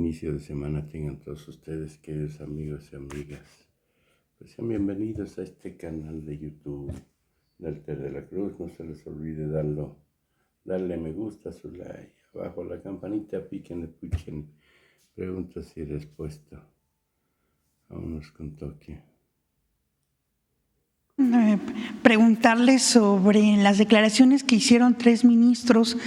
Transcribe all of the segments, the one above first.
inicio de semana tengan todos ustedes, queridos amigos y amigas. Pues sean bienvenidos a este canal de YouTube de Alter de la Cruz. No se les olvide darle me gusta, su like, abajo la campanita, píquenle, puchen, preguntas y respuestas. Vámonos con toque. Preguntarles sobre las declaraciones que hicieron 3 ministros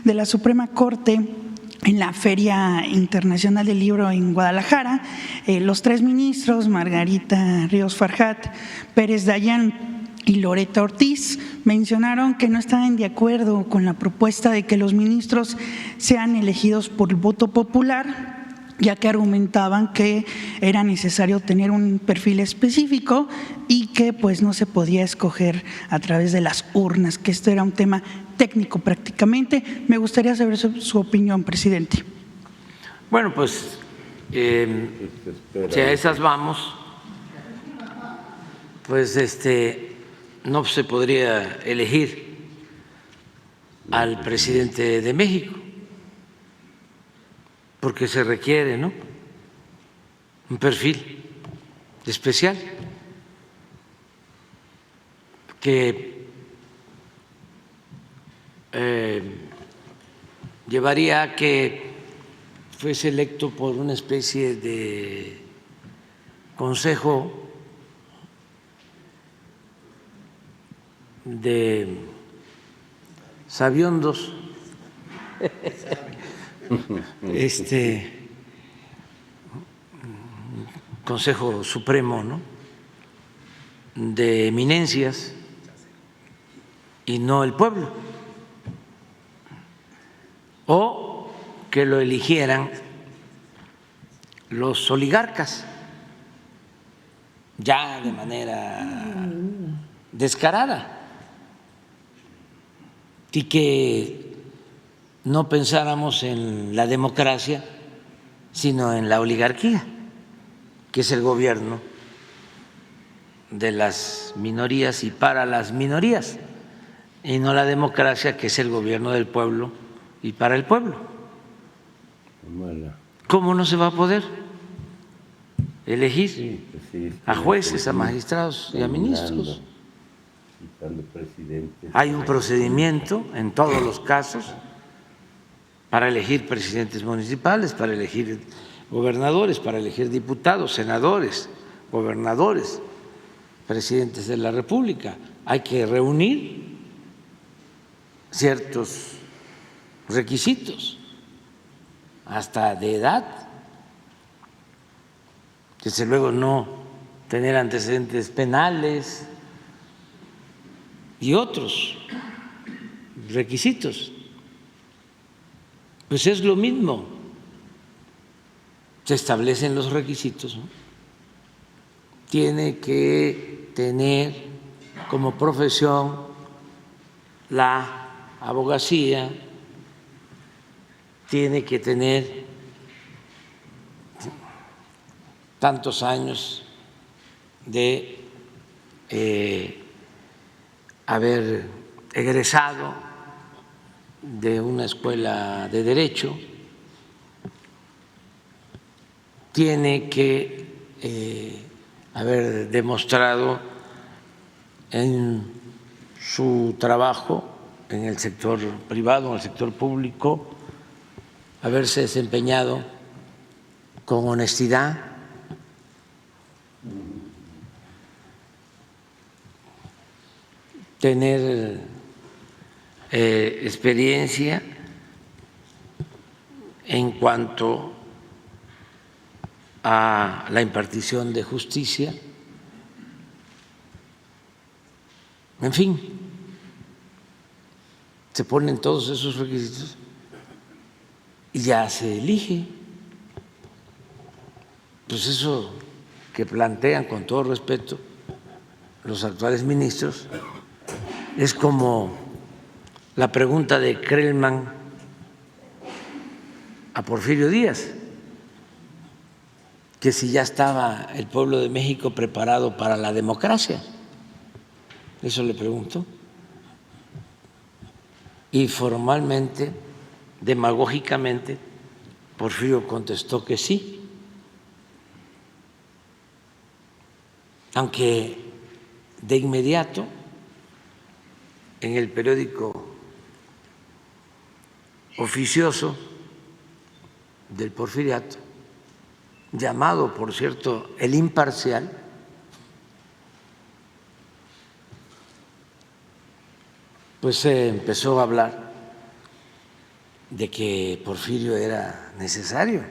de la Suprema Corte en la Feria Internacional del Libro en Guadalajara. Los 3 ministros, Margarita Ríos Farjat, Pérez Dayán y Loretta Ortiz, mencionaron que no estaban de acuerdo con la propuesta de que los ministros sean elegidos por el voto popular, ya que argumentaban que era necesario tener un perfil específico y que pues no se podía escoger a través de las urnas, que esto era un tema técnico prácticamente. Me gustaría saber su opinión, presidente. Bueno, pues si a esas vamos, pues no se podría elegir al presidente de México, porque se requiere, ¿no?, un perfil especial que llevaría a que fuese electo por una especie de consejo de sabiondos, Consejo Supremo, ¿no?, de eminencias y no el pueblo, o que lo eligieran los oligarcas ya de manera descarada y que no pensáramos en la democracia, sino en la oligarquía, que es el gobierno de las minorías y para las minorías, y no la democracia, que es el gobierno del pueblo y para el pueblo. ¿Cómo no se va a poder elegir a jueces, a magistrados y a ministros? Hay un procedimiento en todos los casos para elegir presidentes municipales, para elegir gobernadores, para elegir diputados, senadores, gobernadores, presidentes de la República. Hay que reunir ciertos requisitos, hasta de edad, desde luego no tener antecedentes penales y otros requisitos. Pues es lo mismo, se establecen los requisitos, ¿no? Tiene que tener como profesión la abogacía, tiene que tener tantos años de haber egresado de una escuela de derecho, tiene que haber demostrado en su trabajo en el sector privado, en el sector público, haberse desempeñado con honestidad, tener experiencia en cuanto a la impartición de justicia, en fin, se ponen todos esos requisitos y ya se elige. Pues eso que plantean, con todo respeto, los actuales ministros es como la pregunta de Krellman a Porfirio Díaz, que si ya estaba el pueblo de México preparado para la democracia. Eso le preguntó. Y formalmente, demagógicamente, Porfirio contestó que sí, aunque de inmediato en el periódico oficioso del Porfiriato, llamado, por cierto, El Imparcial, pues se empezó a hablar de que Porfirio era necesario,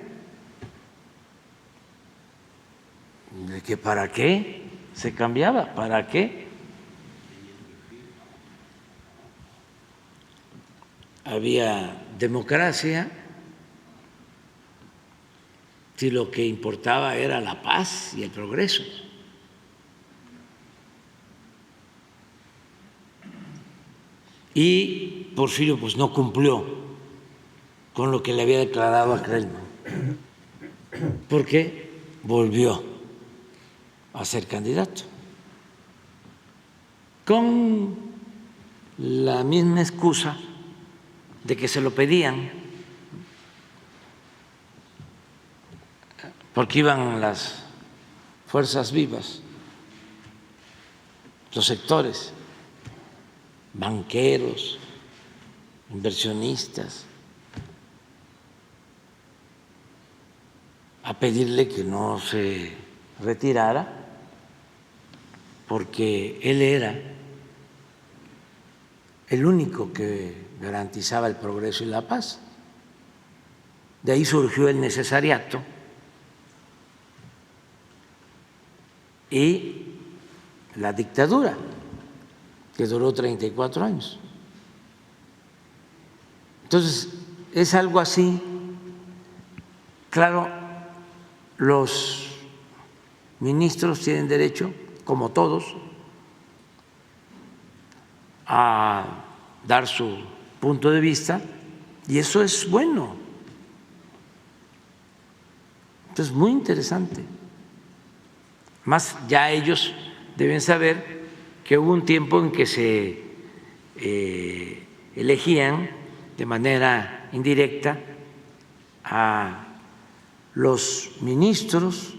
de que para qué se cambiaba, para qué había democracia, si lo que importaba era la paz y el progreso. Y Porfirio pues no cumplió con lo que le había declarado a Krellman, porque volvió a ser candidato con la misma excusa de que se lo pedían, porque iban las fuerzas vivas, los sectores, banqueros, inversionistas, a pedirle que no se retirara, porque él era el único que garantizaba el progreso y la paz. De ahí surgió el necesariato y la dictadura, que duró 34 años. Entonces, es algo así. Claro, los ministros tienen derecho, como todos, a dar su punto de vista, y eso es bueno. Entonces, muy interesante. Más ya ellos deben saber que hubo un tiempo en que se elegían de manera indirecta a los ministros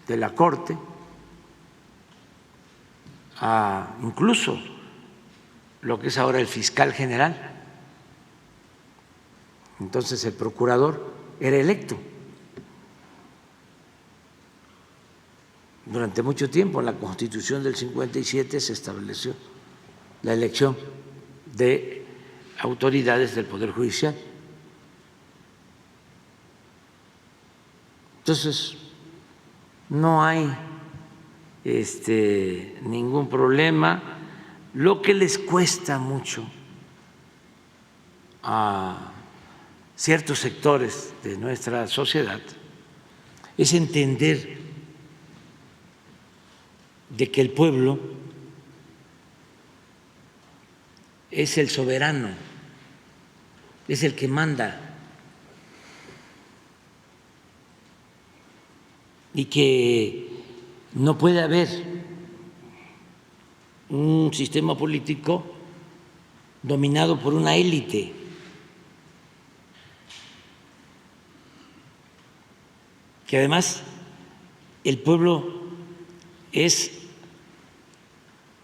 de la Corte, a incluso lo que es ahora el fiscal general. Entonces el procurador era electo. Durante mucho tiempo en la Constitución del 57 se estableció la elección de autoridades del Poder Judicial. Entonces, no hay ningún problema. Lo que les cuesta mucho a ciertos sectores de nuestra sociedad es entender de que el pueblo es el soberano, es el que manda, y que no puede haber un sistema político dominado por una élite. Que además el pueblo es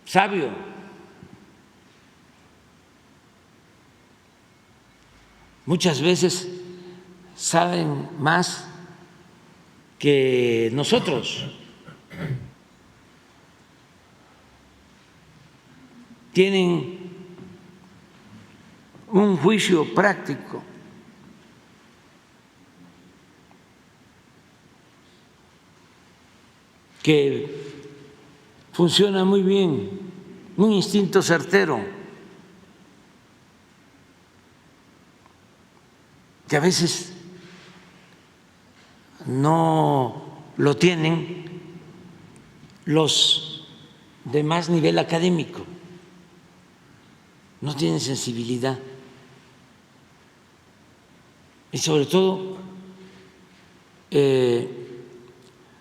sabio, muchas veces saben más que nosotros, tienen un juicio práctico, que funciona muy bien, un instinto certero, que a veces no lo tienen los de más nivel académico, no tienen sensibilidad y sobre todo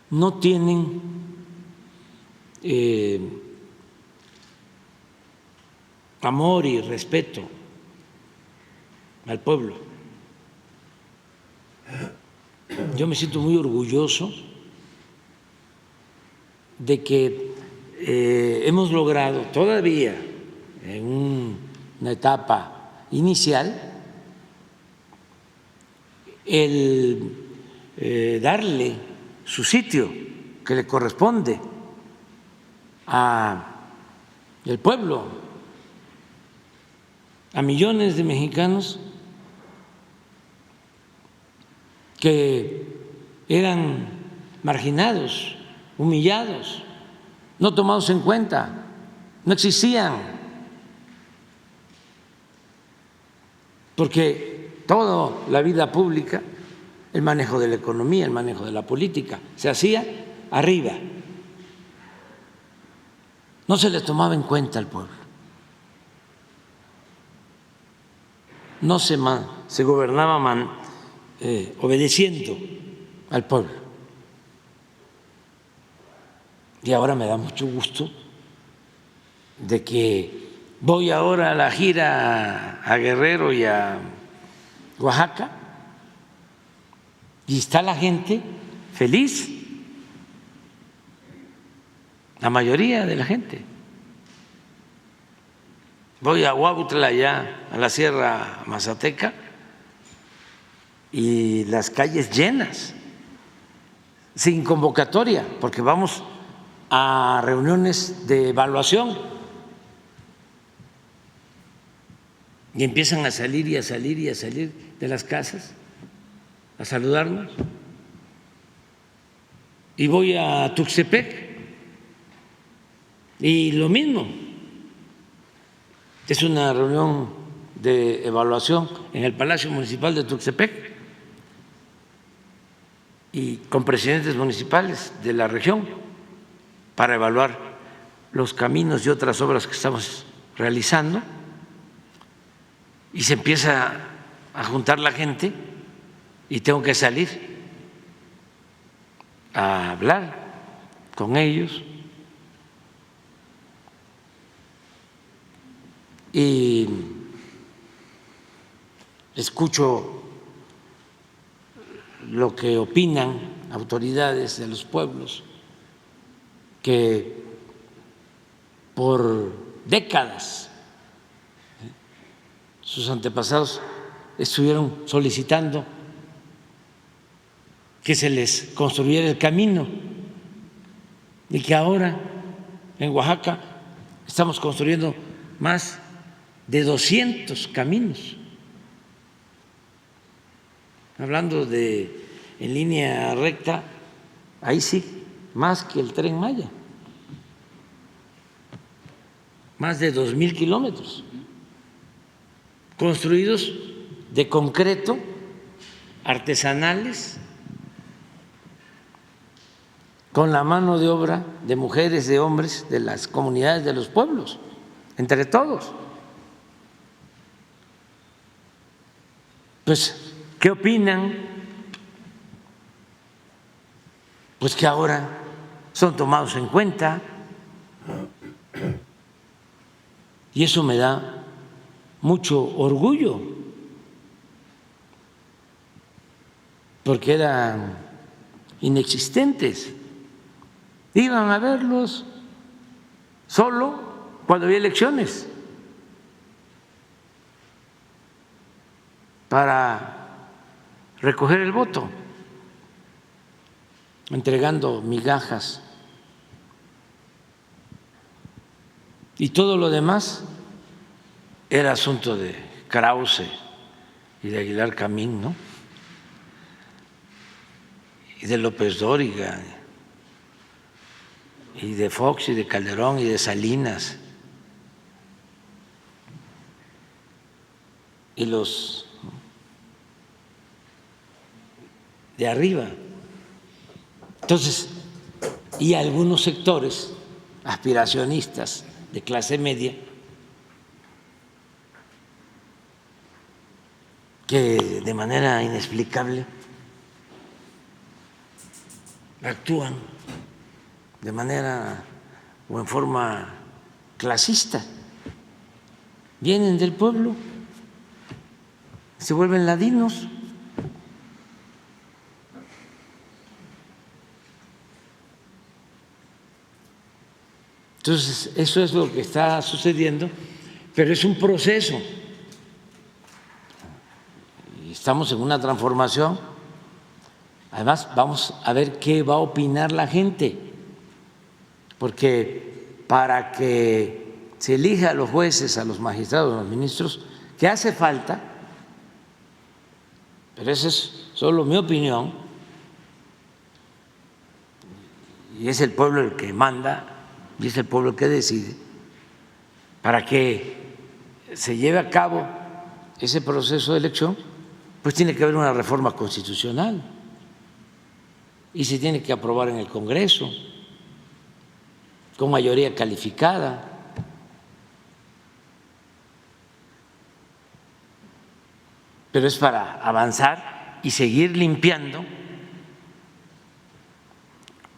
no tienen amor y respeto al pueblo. yo me siento muy orgulloso de que hemos logrado todavía en una etapa inicial el darle su sitio que le corresponde al pueblo, a millones de mexicanos que eran marginados, humillados, no tomados en cuenta, no existían, porque toda la vida pública, el manejo de la economía, el manejo de la política, se hacía arriba, no se les tomaba en cuenta al pueblo, no se gobernaba obedeciendo al pueblo. Y ahora me da mucho gusto de que voy ahora a la gira a Guerrero y a Oaxaca y está la gente feliz, la mayoría de la gente. Voy a Huautla, allá a la Sierra Mazateca, y las calles llenas, sin convocatoria, porque vamos a reuniones de evaluación y empiezan a salir y a salir y a salir de las casas a saludarnos. Y voy a Tuxtepec y lo mismo, es una reunión de evaluación en el Palacio Municipal de Tuxtepec y con presidentes municipales de la región para evaluar los caminos y otras obras que estamos realizando, y se empieza a juntar la gente y tengo que salir a hablar con ellos y escucho lo que opinan autoridades de los pueblos que por décadas sus antepasados estuvieron solicitando que se les construyera el camino y que ahora en Oaxaca estamos construyendo más de 200 caminos, hablando de en línea recta, ahí sí, más que el Tren Maya, más de 2,000 kilómetros construidos de concreto, artesanales, con la mano de obra de mujeres, de hombres, de las comunidades, de los pueblos, entre todos. Pues, ¿qué opinan? Pues que ahora son tomados en cuenta y eso me da mucho orgullo, porque eran inexistentes. Iban a verlos solo cuando había elecciones para recoger el voto, entregando migajas, y todo lo demás era asunto de Krause y de Aguilar Camín, ¿no? Y de López Dóriga, y de Fox, y de Calderón, y de Salinas, y los de arriba. Entonces, y algunos sectores aspiracionistas de clase media que de manera inexplicable actúan de manera o en forma clasista, vienen del pueblo, se vuelven ladinos Entonces, eso es lo que está sucediendo, pero es un proceso. Estamos en una transformación. Además, vamos a ver qué va a opinar la gente, porque para que se elija a los jueces, a los magistrados, a los ministros, ¿qué hace falta? Pero esa es solo mi opinión, y es el pueblo el que manda, y es el pueblo el que decide. Para que se lleve a cabo ese proceso de elección, pues tiene que haber una reforma constitucional y se tiene que aprobar en el Congreso con mayoría calificada. Pero es para avanzar y seguir limpiando,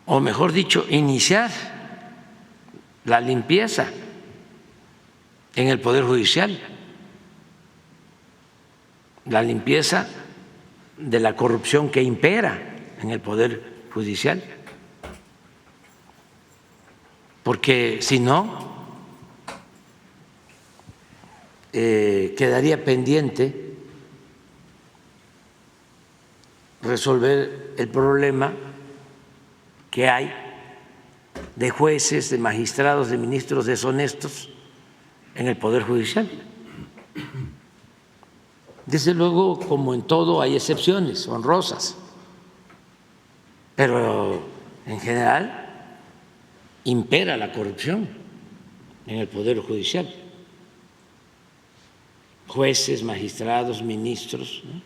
o mejor dicho, iniciar la limpieza en el Poder Judicial, la limpieza de la corrupción que impera en el Poder Judicial, porque si no, quedaría pendiente resolver el problema que hay de jueces, de magistrados, de ministros deshonestos en el Poder Judicial. Desde luego, como en todo, hay excepciones honrosas, pero en general impera la corrupción en el Poder Judicial. Jueces, magistrados, ministros, ¿no?,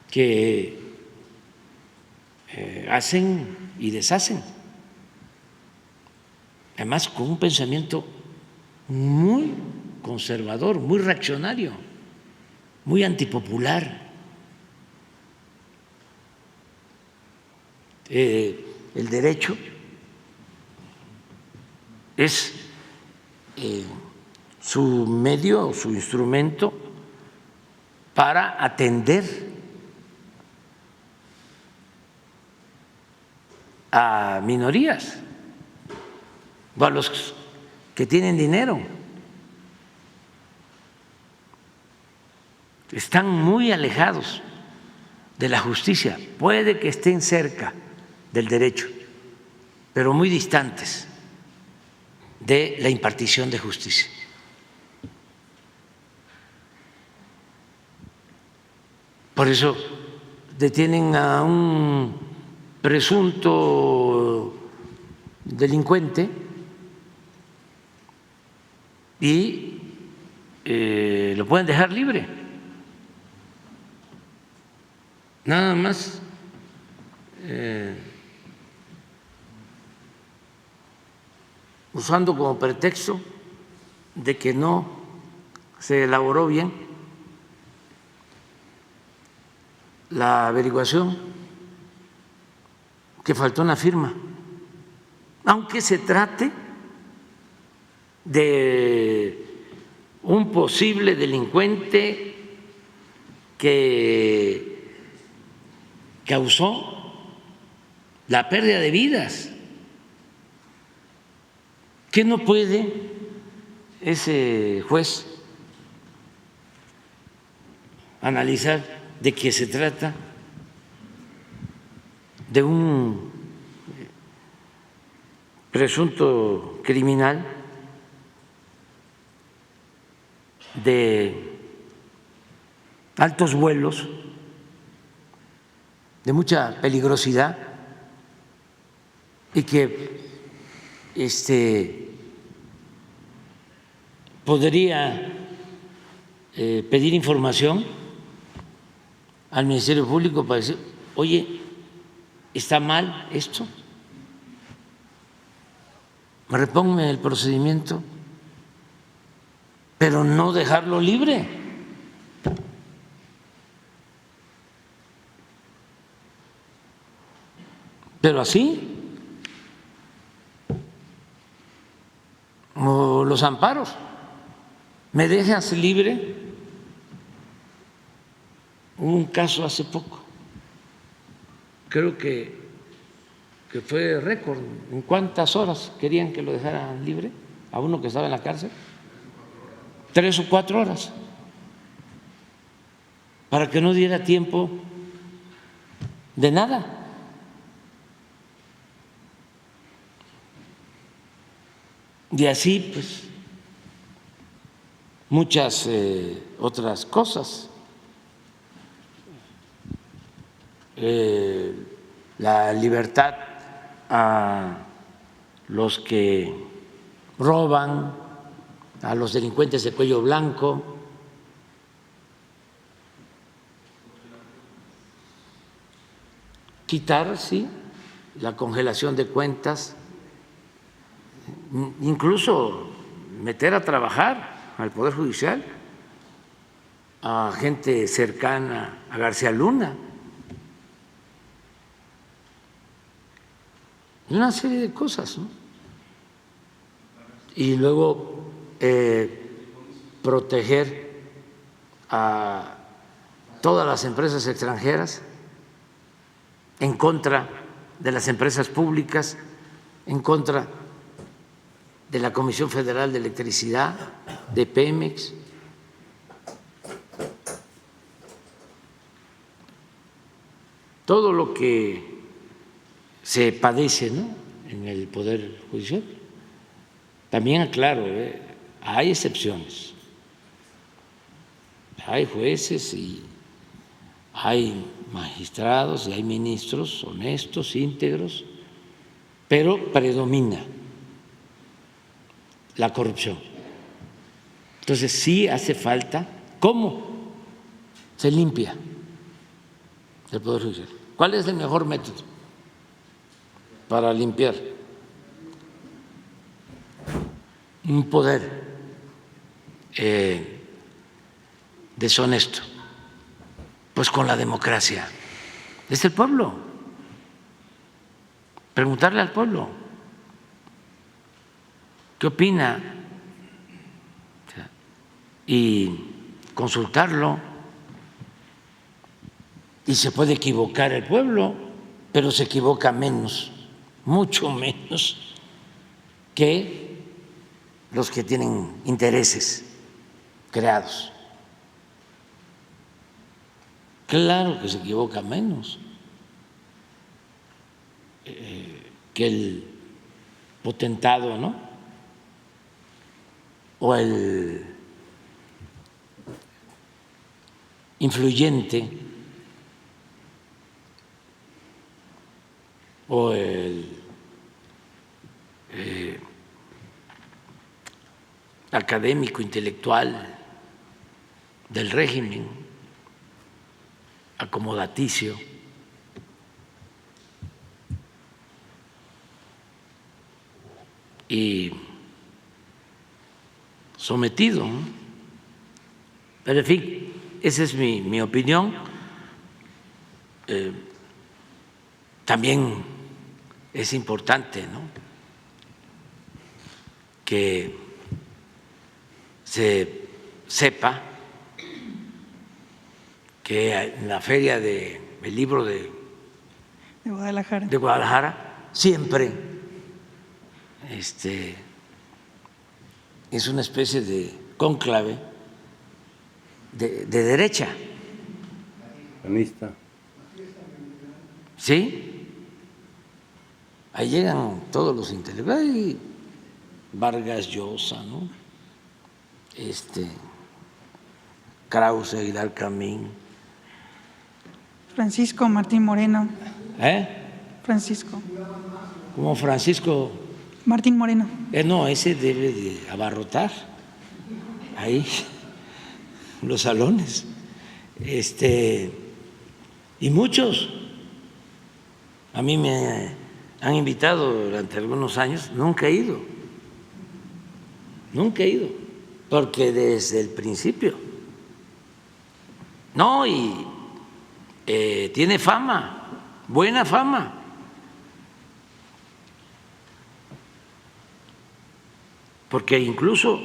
que hacen y deshacen, además con un pensamiento muy conservador, muy reaccionario, muy antipopular. El derecho es su medio, su instrumento para atender a minorías o a los que tienen dinero. Están muy alejados de la justicia, puede que estén cerca del derecho, pero muy distantes de la impartición de justicia. Por eso detienen a un presunto delincuente y lo pueden dejar libre, nada más usando como pretexto de que no se elaboró bien la averiguación, que faltó una firma, aunque se trate de un posible delincuente que causó la pérdida de vidas. ¿Qué no puede ese juez analizar de que se trata de un presunto criminal de altos vuelos, de mucha peligrosidad, y que podría pedir información al Ministerio Público para decir, oye, ¿está mal esto? Repónganme el procedimiento, pero no dejarlo libre. Pero así, o los amparos, ¿me dejas libre? Hubo un caso hace poco, creo que que fue récord. ¿En cuántas horas querían que lo dejaran libre a uno que estaba en la cárcel? 3 o 4 horas, para que no diera tiempo de nada. Y así, pues, muchas otras cosas. La libertad a los que roban, a los delincuentes de cuello blanco, quitar, sí, la congelación de cuentas, incluso meter a trabajar al Poder Judicial a gente cercana a García Luna. Una serie de cosas, ¿no? Y luego proteger a todas las empresas extranjeras en contra de las empresas públicas, en contra de la Comisión Federal de Electricidad, de Pemex. Todo lo que se padece, ¿no?, en el Poder Judicial. También aclaro, hay excepciones, hay jueces y hay magistrados y hay ministros honestos, íntegros, pero predomina la corrupción. Entonces sí hace falta. ¿Cómo se limpia el Poder Judicial? ¿Cuál es el mejor método para limpiar un poder deshonesto? Pues con la democracia. Es el pueblo. Preguntarle al pueblo qué opina y consultarlo. Y se puede equivocar el pueblo, pero se equivoca menos, mucho menos que los que tienen intereses creados. Claro que se equivoca menos que el potentado, ¿no?, o el influyente, o el académico intelectual del régimen acomodaticio. Y sometido, ¿no? Pero en fin, esa es mi opinión. También es importante, ¿no?, que se sepa que en la Feria del Libro de Guadalajara siempre es una especie de cónclave de derecha. Panista. ¿Sí? Ahí llegan todos los intelectuales, Vargas Llosa, ¿no?, Krause, Aguilar Camín. Francisco Martín Moreno. Francisco. ¿Cómo Francisco? Martín Moreno. No, ese debe de abarrotar ahí los salones. Y muchos. A mí me han invitado durante algunos años, nunca he ido, porque desde el principio, no, y tiene fama, buena fama. Porque incluso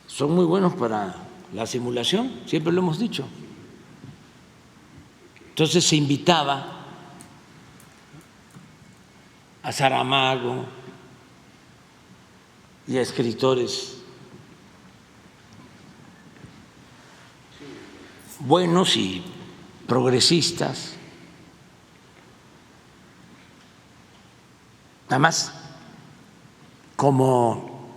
son muy buenos para la simulación, siempre lo hemos dicho. Entonces se invitaba a Saramago y a escritores buenos y progresistas. Además, como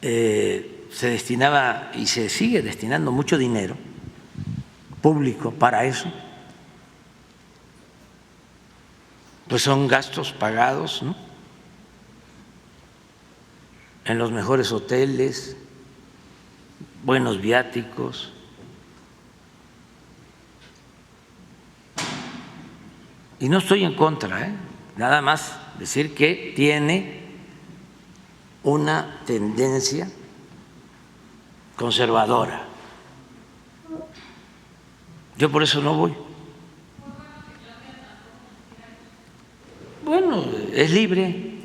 se destinaba y se sigue destinando mucho dinero público para eso, pues son gastos pagados, ¿no?, en los mejores hoteles, buenos viáticos. Y no estoy en contra, nada más decir que tiene una tendencia conservadora. Yo por eso no voy. Bueno, es libre,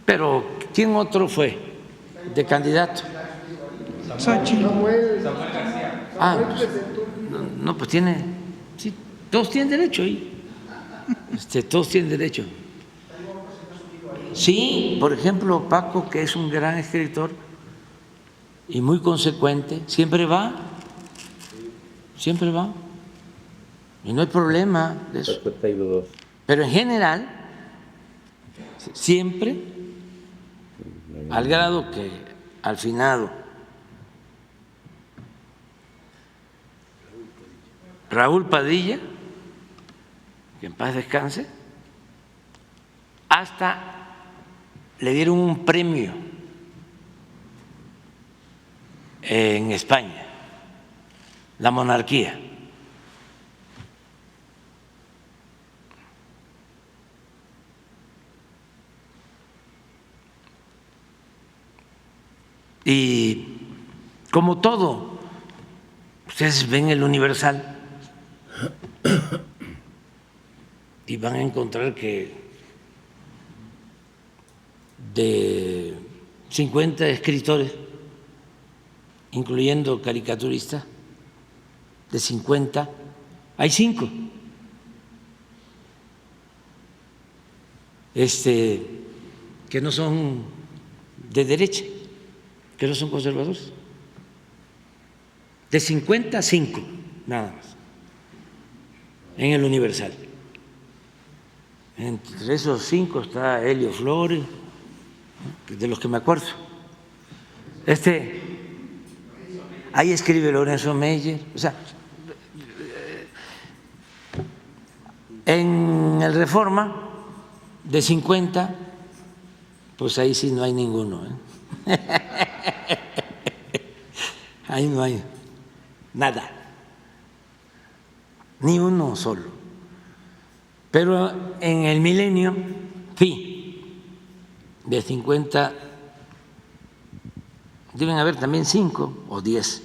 pero ¿quién otro fue de candidato? Xochitl. Ah, no, pues tiene, sí, todos tienen derecho ahí. Todos tienen derecho. Sí, por ejemplo, Paco, que es un gran escritor y muy consecuente, siempre va, y no hay problema de eso. Pero en general, siempre, al grado que al finado Raúl Padilla, que en paz descanse, hasta le dieron un premio en España, la monarquía. Y como todo, ustedes ven el Universal y van a encontrar que de 50 escritores, incluyendo caricaturistas, de 50, hay 5 que no son de derecha, que no son conservadores. De 50, 5 nada más en el Universal. Entre esos 5 está Helio Flores, de los que me acuerdo. Ahí escribe Lorenzo Meyer. O sea, en el Reforma, de 50, pues ahí sí no hay ninguno. Ahí no hay nada, ni uno solo. Pero en el Milenio, sí, de 50, deben haber también 5 o 10.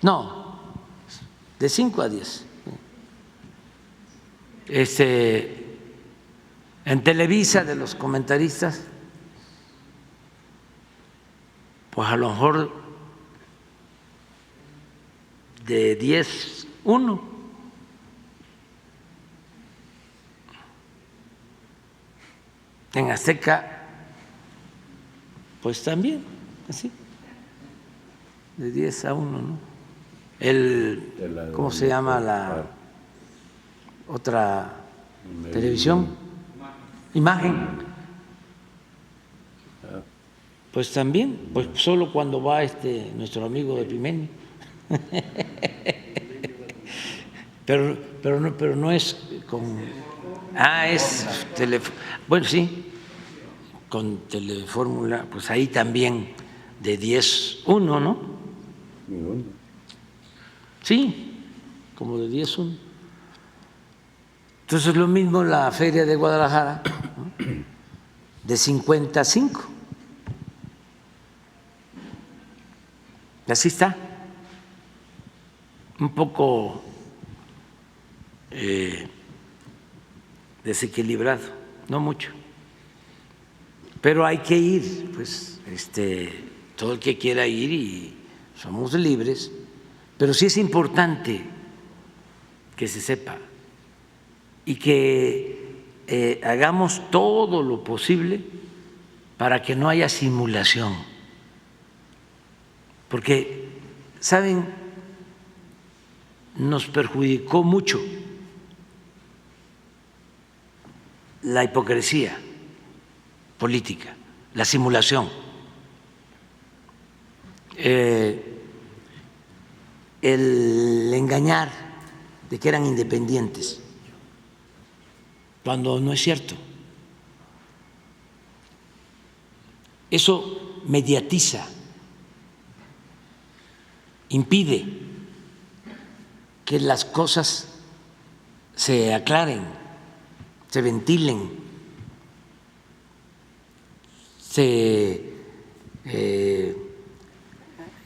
No, de 5 a 10. En Televisa, de los comentaristas, pues a lo mejor de 10, 1. En Azteca, pues también, así, de 10 a 1, ¿no? ¿Cómo se llama la otra televisión? Imagen. Pues también, pues solo cuando va nuestro amigo de Pimenio. Pero no es con es bueno, sí, con Telefórmula, pues ahí también de 10, 1, ¿no? Sí, como de 10, 1. Entonces lo mismo la Feria de Guadalajara, ¿no?, de 55. Y así está, un poco desequilibrado, no mucho, pero hay que ir, pues todo el que quiera ir, y somos libres, pero sí es importante que se sepa y que hagamos todo lo posible para que no haya simulación. Porque, ¿saben? Nos perjudicó mucho la hipocresía política, la simulación, el engañar de que eran independientes, cuando no es cierto. Eso mediatiza, impide que las cosas se aclaren, se ventilen, se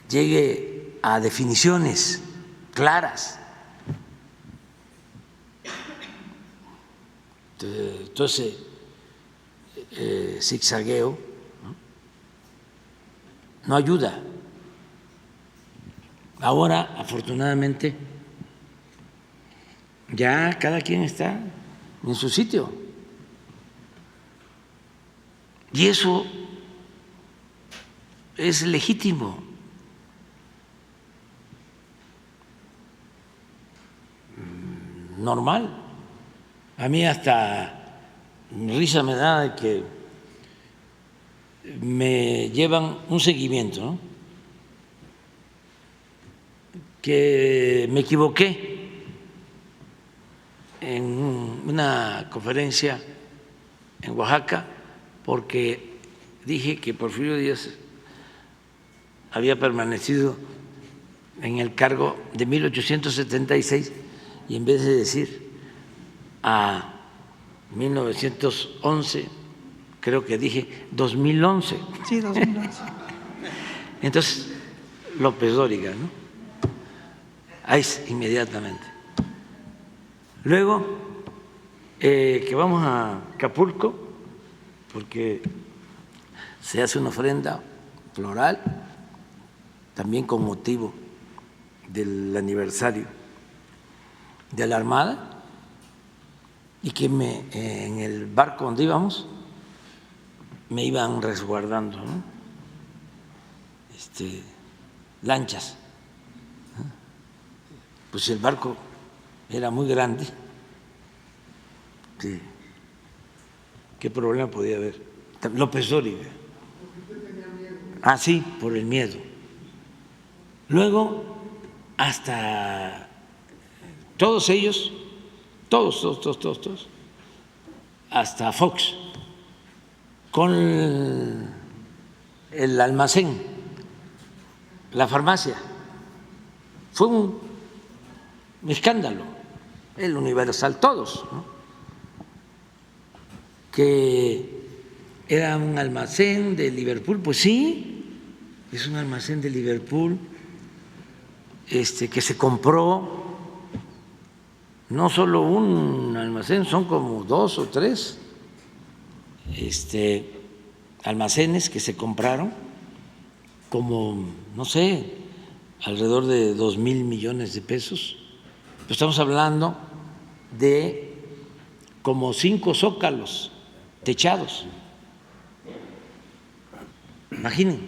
llegue a definiciones claras. Entonces, zigzagueo no ayuda. Ahora, afortunadamente, ya cada quien está en su sitio. Y eso es legítimo. Normal. A mí hasta risa me da de que me llevan un seguimiento, ¿no? Que me equivoqué en una conferencia en Oaxaca porque dije que Porfirio Díaz había permanecido en el cargo de 1876 y en vez de decir a 1911, creo que dije 2011. Sí, 2011. Entonces, López Dóriga, ¿no? Ahí inmediatamente. Luego, que vamos a Acapulco, porque se hace una ofrenda floral, también con motivo del aniversario de la Armada, y que en el barco donde íbamos me iban resguardando, ¿no? Lanchas. Pues el barco era muy grande, sí. ¿Qué problema podía haber? López Dóriga. Ah, sí, por el miedo. Luego, hasta todos ellos, todos, hasta Fox, con el almacén, la farmacia, fue un escándalo, el Universal, todos, ¿no? Que era un almacén de Liverpool, pues sí, es un almacén de Liverpool, que se compró, no solo un almacén, son como 2 o 3 almacenes que se compraron, como, no sé, alrededor de 2,000 millones de pesos. Estamos hablando de como 5 zócalos techados. Imaginen,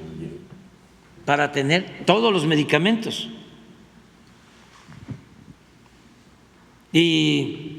para tener todos los medicamentos. Y